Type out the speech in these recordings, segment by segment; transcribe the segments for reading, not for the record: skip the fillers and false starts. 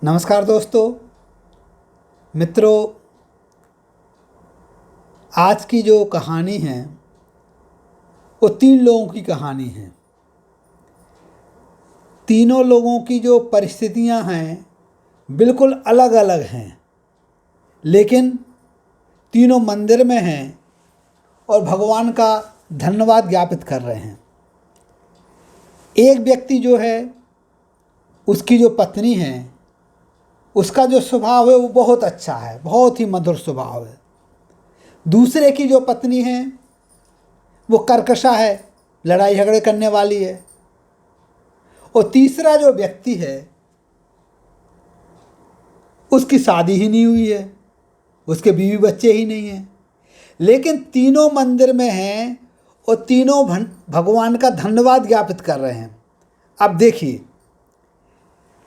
नमस्कार दोस्तों, मित्रों। आज की जो कहानी है वो 3 लोगों की कहानी है। तीनों लोगों की जो परिस्थितियां हैं बिल्कुल अलग अलग हैं, लेकिन तीनों मंदिर में हैं और भगवान का धन्यवाद ज्ञापित कर रहे हैं। एक व्यक्ति जो है, उसकी जो पत्नी है, उसका जो स्वभाव है वो बहुत अच्छा है, बहुत ही मधुर स्वभाव है। दूसरे की जो पत्नी है वो कर्कशा है, लड़ाई झगड़े करने वाली है। और तीसरा जो व्यक्ति है उसकी शादी ही नहीं हुई है, उसके बीवी बच्चे ही नहीं हैं, लेकिन तीनों मंदिर में हैं और तीनों भगवान का धन्यवाद ज्ञापित कर रहे हैं। अब देखिए,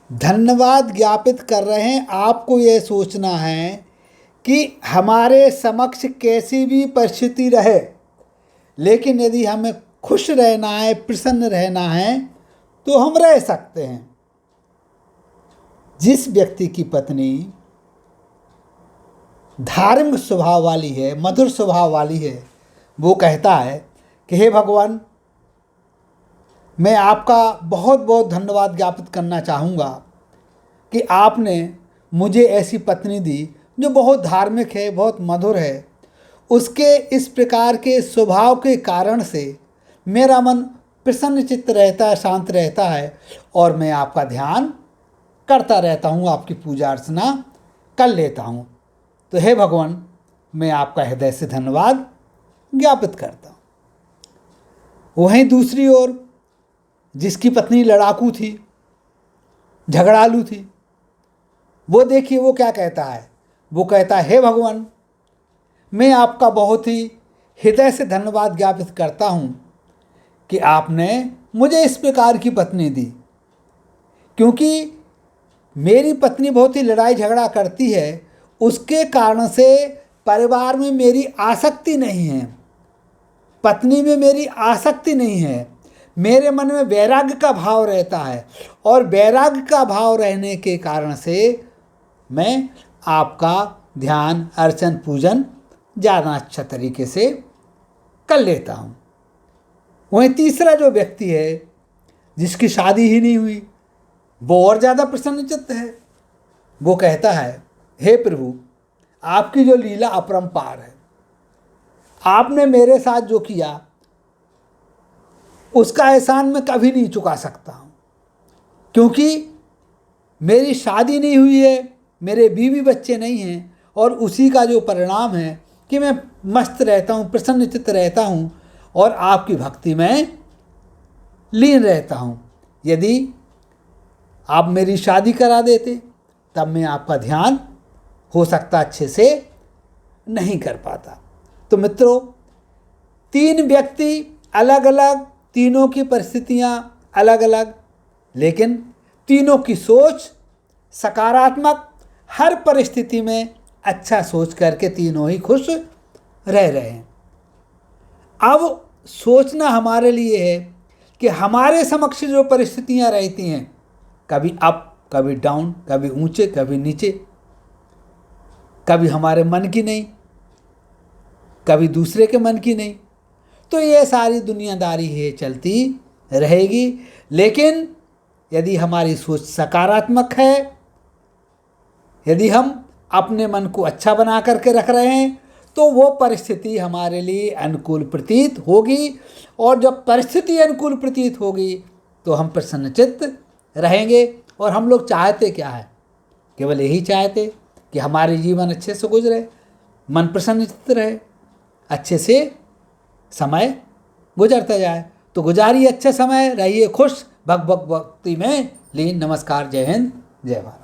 धन्यवाद ज्ञापित कर रहे हैं। आपको यह सोचना है कि हमारे समक्ष कैसी भी परिस्थिति रहे, लेकिन यदि हमें खुश रहना है, प्रसन्न रहना है, तो हम रह सकते हैं। जिस व्यक्ति की पत्नी धार्मिक स्वभाव वाली है, मधुर स्वभाव वाली है, वो कहता है कि हे भगवान, मैं आपका बहुत बहुत धन्यवाद ज्ञापित करना चाहूँगा कि आपने मुझे ऐसी पत्नी दी जो बहुत धार्मिक है, बहुत मधुर है। उसके इस प्रकार के स्वभाव के कारण से मेरा मन प्रसन्न चित्त रहता है, शांत रहता है, और मैं आपका ध्यान करता रहता हूँ, आपकी पूजा अर्चना कर लेता हूँ। तो हे भगवान, मैं आपका हृदय से धन्यवाद ज्ञापित करता हूँ। वहीं दूसरी ओर जिसकी पत्नी लड़ाकू थी, झगड़ालू थी, वो देखिए वो क्या कहता है। वो कहता है, हे भगवान, मैं आपका बहुत ही हृदय से धन्यवाद ज्ञापित करता हूँ कि आपने मुझे इस प्रकार की पत्नी दी, क्योंकि मेरी पत्नी बहुत ही लड़ाई झगड़ा करती है। उसके कारण से परिवार में मेरी आसक्ति नहीं है, पत्नी में मेरी आसक्ति नहीं है। मेरे मन में वैराग्य का भाव रहता है, और वैराग्य का भाव रहने के कारण से मैं आपका ध्यान, अर्चन, पूजन ज़्यादा अच्छा तरीके से कर लेता हूँ। वहीं तीसरा जो व्यक्ति है, जिसकी शादी ही नहीं हुई, वो और ज़्यादा प्रसन्नचित्त है। वो कहता है, हे प्रभु, आपकी जो लीला अपरंपार है। आपने मेरे साथ जो किया उसका एहसान मैं कभी नहीं चुका सकता हूँ, क्योंकि मेरी शादी नहीं हुई है, मेरे बीवी बच्चे नहीं हैं, और उसी का जो परिणाम है कि मैं मस्त रहता हूँ, प्रसन्नचित्त रहता हूँ और आपकी भक्ति में लीन रहता हूँ। यदि आप मेरी शादी करा देते तब मैं आपका ध्यान हो सकता अच्छे से नहीं कर पाता। तो मित्रों, 3 व्यक्ति अलग अलग, तीनों की परिस्थितियाँ अलग अलग, लेकिन तीनों की सोच सकारात्मक, हर परिस्थिति में अच्छा सोच करके तीनों ही खुश रह रहे हैं। अब सोचना हमारे लिए है कि हमारे समक्ष जो परिस्थितियाँ रहती हैं, कभी अप, कभी डाउन, कभी ऊंचे, कभी नीचे, कभी हमारे मन की नहीं, कभी दूसरे के मन की नहीं, तो ये सारी दुनियादारी है, चलती रहेगी। लेकिन यदि हमारी सोच सकारात्मक है, यदि हम अपने मन को अच्छा बना करके रख रहे हैं, तो वो परिस्थिति हमारे लिए अनुकूल प्रतीत होगी। और जब परिस्थिति अनुकूल प्रतीत होगी तो हम प्रसन्नचित्त रहेंगे। और हम लोग चाहते क्या है? केवल यही चाहते कि हमारे जीवन अच्छे से गुजरे, मन प्रसन्नचित्त रहे, अच्छे से समय गुजरता जाए। तो गुजारिए अच्छे समय, रहिए खुश, भक्ति में लीन। नमस्कार, जय हिंद, जय भारत।